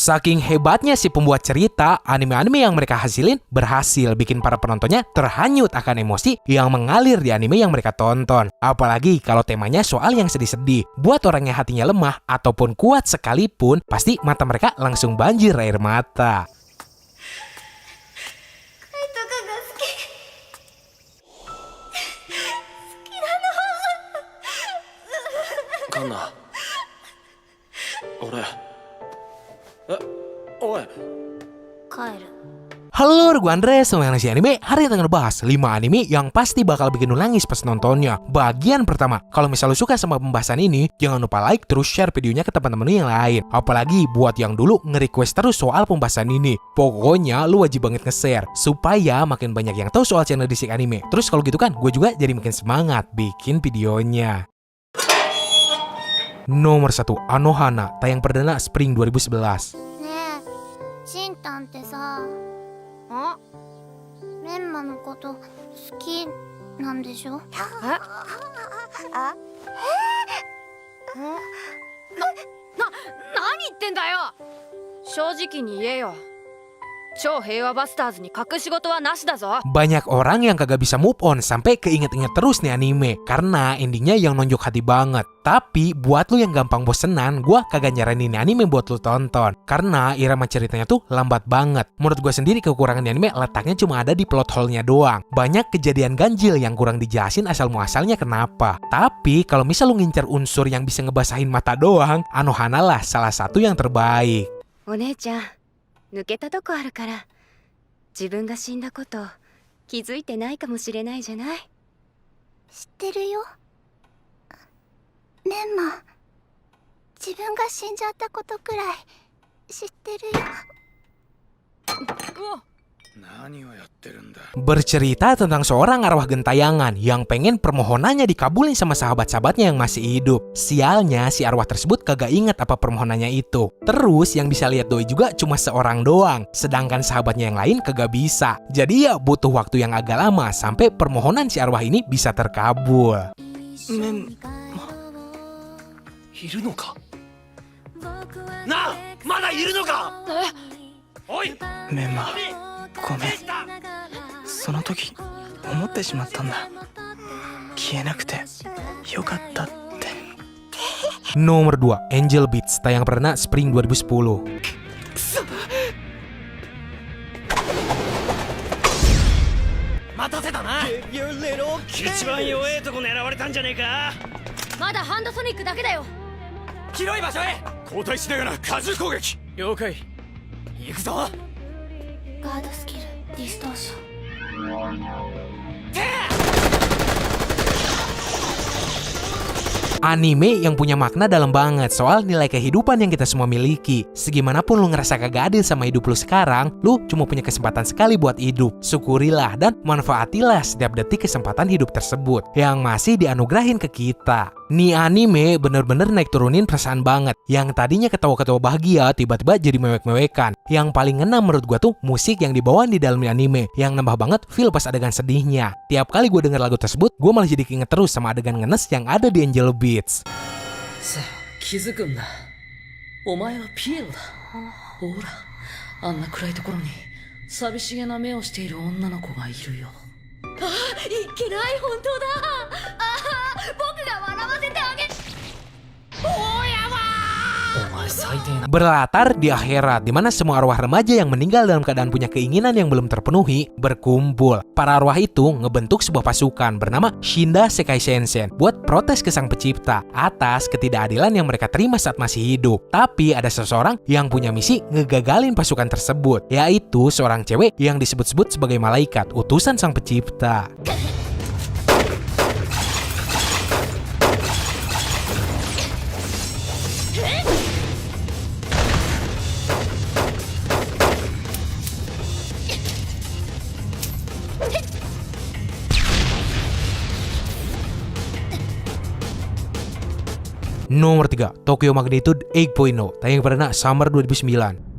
Saking hebatnya si pembuat cerita, anime-anime yang mereka hasilin berhasil bikin para penontonnya terhanyut akan emosi yang mengalir di anime yang mereka tonton. Apalagi kalau temanya soal yang sedih-sedih. Buat orang yang hatinya lemah ataupun kuat sekalipun, pasti mata mereka langsung banjir air mata. Kanna, oi. Halo, gue Andre, semua yang ngasih anime. Hari ini kita ngebahas 5 anime yang pasti bakal bikin lu nangis pas nontonnya. Bagian pertama, kalau misal lu suka sama pembahasan ini, jangan lupa like terus share videonya ke teman-teman lu yang lain. Apalagi buat yang dulu nge-request terus soal pembahasan ini. Pokoknya lu wajib banget nge-share supaya makin banyak yang tahu soal channel Disik Anime. Terus kalau gitu kan, gue juga jadi makin semangat bikin videonya. Nomor 1, Anohana, tayang perdana Spring 2011. Banyak orang yang kagak bisa move on sampai keinget-inget terus nih anime karena endingnya yang nonjok hati banget. Tapi buat lu yang gampang bosenan, gua kagak nyaranin anime buat lu tonton karena irama ceritanya tuh lambat banget. Menurut gua sendiri kekurangan di anime letaknya cuma ada di plot hole-nya doang. Banyak kejadian ganjil yang kurang dijelasin asal muasalnya kenapa. Tapi kalau misal lu ngincer unsur yang bisa ngebasahin mata doang, Anohana lah salah satu yang terbaik. 抜けたとこあるから自分が死んだこと気づいてないかもしれないじゃない。知ってるよ。メンマ、自分が死んじゃったことくらい知ってるよ。Bercerita tentang seorang arwah gentayangan yang pengen permohonannya dikabulin sama sahabat-sahabatnya yang masih hidup. Sialnya si arwah tersebut kagak ingat apa permohonannya itu. Terus yang bisa lihat doi juga cuma seorang doang, sedangkan sahabatnya yang lain kagak bisa. Jadi ya butuh waktu yang agak lama sampai permohonan si arwah ini bisa terkabul. Memma, ごめん。その時思ってしまったんだ。消えなくてよかったって。 Nomor 2, Angel Beats, tayang perdana Spring 2010. Anime yang punya makna dalam banget soal nilai kehidupan yang kita semua miliki. Segimanapun lu ngerasa kagak adil sama hidup lu sekarang, lu cuma punya kesempatan sekali buat hidup. Syukurilah dan manfaatilah setiap detik kesempatan hidup tersebut yang masih dianugerahin ke kita. Nih anime bener-bener naik turunin perasaan banget. Yang tadinya ketawa-ketawa bahagia tiba-tiba jadi mewek-mewekan. Yang paling ngena menurut gua tuh musik yang dibawain di dalam anime, yang nambah banget feel pas adegan sedihnya. Tiap kali gua denger lagu tersebut, gua malah jadi keinget terus sama adegan ngenes yang ada di Angel Beats. さあ気づくんだ。お前はピエロだ。ほら、あんな暗いところに寂しげな目をしている女の子がいるよ。あ、いけない、本当だ。僕が笑わせてあげ。おやば。お前最低な。 Berlatar di akhirat, di mana semua arwah remaja yang meninggal dalam keadaan punya keinginan yang belum terpenuhi berkumpul. Para arwah itu ngebentuk sebuah pasukan bernama Shinda Sekai Sensen buat protes ke sang pencipta atas ketidakadilan yang mereka terima saat masih hidup. Tapi ada seseorang yang punya misi ngegagalin pasukan tersebut, yaitu seorang cewek yang disebut-sebut sebagai malaikat, utusan sang pencipta. Nomor 3, Tokyo Magnitude 8.0, tayang perdana Summer 2009.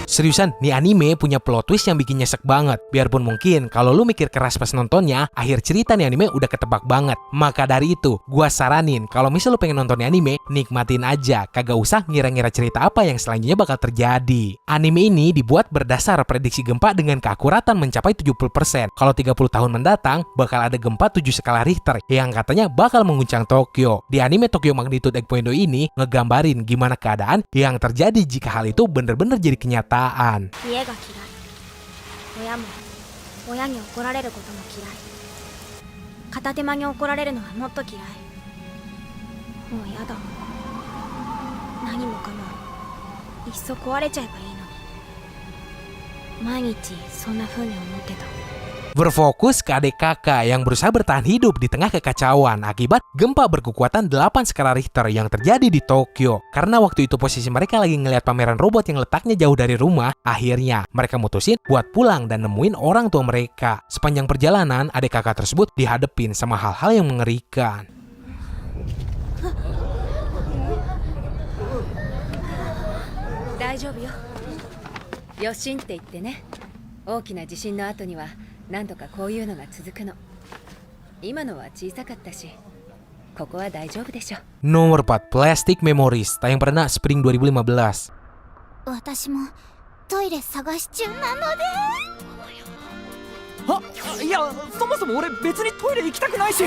Seriusan, nih anime punya plot twist yang bikin nyesek banget. Biarpun mungkin kalau lu mikir keras pas nontonnya, akhir cerita nih anime udah ketebak banget. Maka dari itu, gua saranin kalau misal lu pengen nonton nih anime, nikmatin aja, kagak usah ngira-ngira cerita apa yang selanjutnya bakal terjadi. Anime ini dibuat berdasar prediksi gempa dengan keakuratan mencapai 70%. Kalau 30 tahun mendatang, bakal ada gempa 7 skala Richter yang katanya bakal mengguncang Tokyo. Di anime Tokyo Magnitude 8.0 ini ngegambarin gimana keadaan yang terjadi jika hal itu bener-bener jadi kenyataan. 家が嫌い。親も親に怒られることも嫌い。片手間に怒られるのはもっと嫌い。もうやだ。何もかもいっそ壊れちゃえばいいのに。毎日そんな風に思ってた。 Berfokus ke adik kakak yang berusaha bertahan hidup di tengah kekacauan akibat gempa berkekuatan 8 skala Richter yang terjadi di Tokyo. Karena waktu itu posisi mereka lagi ngeliat pameran robot yang letaknya jauh dari rumah, akhirnya mereka mutusin buat pulang dan nemuin orang tua mereka. Sepanjang perjalanan, adik kakak tersebut dihadepin sama hal-hal yang mengerikan. Daijoubu yo. Yoshin って言ってね。大きな地震の後には何度かこういうのが続くの。今のは小さかったし、ここは大丈夫でしょ。 Nomor 4, Plastic Memories, tayang perdana Spring 2015. 私もトイレ探し中なので。いや、そもそも俺別にトイレ行きたくないし。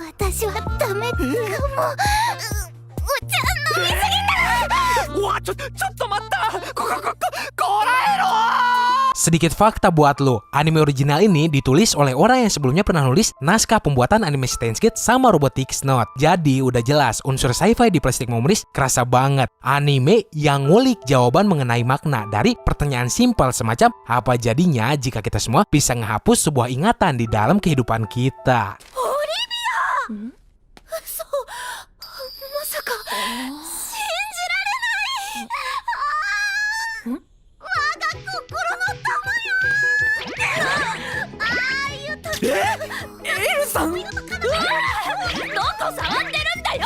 私はダメかも。わ、ちょっと待った。こらえろ。 Sedikit fakta buat lo, anime original ini ditulis oleh orang yang sebelumnya pernah nulis naskah pembuatan anime Steins Gate sama Robotics Note. Jadi udah jelas unsur sci-fi di Plastic Memories kerasa banget. Anime yang ngulik jawaban mengenai makna dari pertanyaan simpel semacam apa jadinya jika kita semua bisa ngehapus sebuah ingatan di dalam kehidupan kita. Olivia! 嘘、まさか信じられない。我が心の玉よ。ああいう時。エルさん。どこ触ってるんだよ。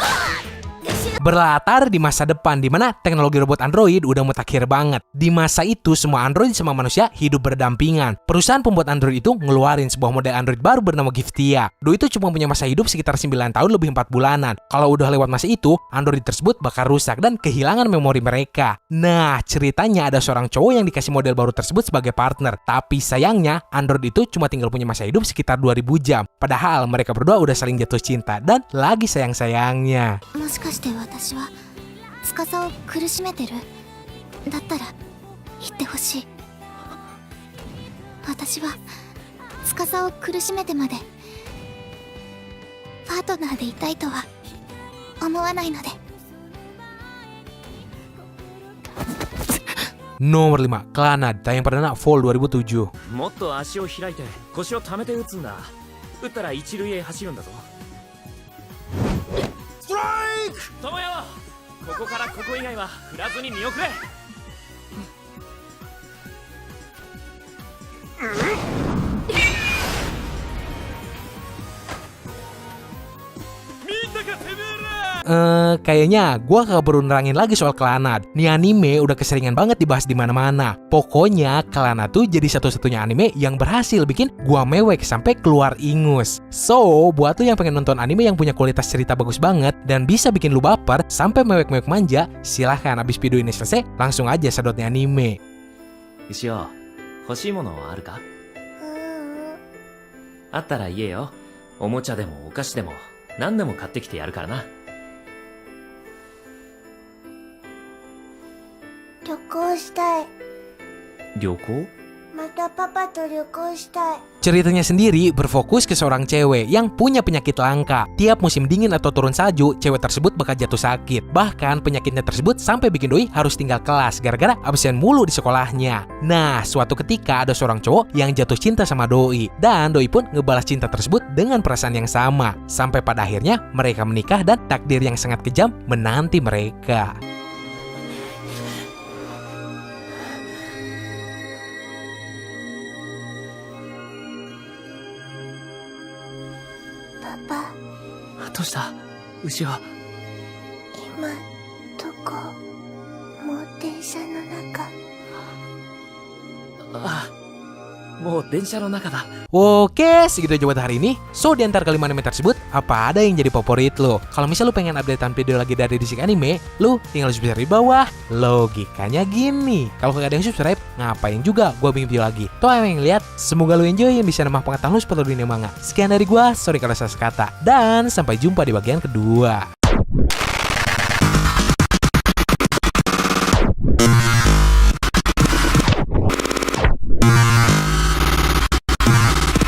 Berlatar di masa depan di mana teknologi robot Android udah mutakhir banget. Di masa itu semua Android sama manusia hidup berdampingan. Perusahaan pembuat Android itu ngeluarin sebuah model Android baru bernama Giftia. Doi itu cuma punya masa hidup sekitar 9 tahun lebih 4 bulanan. Kalau udah lewat masa itu, Android tersebut bakal rusak dan kehilangan memori mereka. Nah, ceritanya ada seorang cowok yang dikasih model baru tersebut sebagai partner. Tapi sayangnya, Android itu cuma tinggal punya masa hidup sekitar 2000 jam. Padahal mereka berdua udah saling jatuh cinta dan lagi sayang-sayangnya. もしかして私は司を苦しめてる？だったら言ってほしい。私は司を苦しめてまでパートナーでいたいとは思わないので。 Nomor 5, Clannad, tayang perdana Fall 2007. もっと足を開いて腰を溜めて打つんだ。打ったら一塁へ走るんだぞ。ストライク！友よ、ここからここ以外は振らずに見送れ。Kayaknya gua kagak perlu nerangin lagi soal Clannad. Nih anime udah keseringan banget dibahas di mana-mana. Pokoknya Clannad tuh jadi satu-satunya anime yang berhasil bikin gua mewek sampai keluar ingus. So, buat lu yang pengen nonton anime yang punya kualitas cerita bagus banget dan bisa bikin lu baper sampai mewek-mewek manja, silahkan abis video ini selesai langsung aja sedot nih anime. 石尾、欲しいものはあるか？あったら言えよ。おもちゃでもお菓子でも何でも買ってきてやるからな。 旅行したい。旅行？ またパパと旅行したい。 Ceritanya sendiri berfokus ke seorang cewek yang punya penyakit langka. Tiap musim dingin atau turun salju, cewek tersebut bakal jatuh sakit. Bahkan penyakitnya tersebut sampai bikin doi harus tinggal kelas gara-gara absen mulu di sekolahnya. Nah, suatu ketika ada seorang cowok yang jatuh cinta sama doi. Dan doi pun ngebalas cinta tersebut dengan perasaan yang sama. Sampai pada akhirnya mereka menikah dan takdir yang sangat kejam menanti mereka. Papa, どうした？牛は。今こもう電車の中。ああ、もう電車の中だ。 Oke, segitu aja buat hari ini. So, di antara kelima anime tersebut, apa ada yang jadi favorit lo? Kalau misal lo pengen updatean video lagi dari Disik Anime, lo tinggal subscribe di bawah. Logikanya gini, kalau kagak ada yang subscribe, ngapain juga gua bikin video lagi? Tuh yang lihat, semoga lo enjoy yang bisa nambah pengetahuan lo seputar dunia manga. Sekian dari gua, sorry kalau salah kata. Dan sampai jumpa di bagian kedua.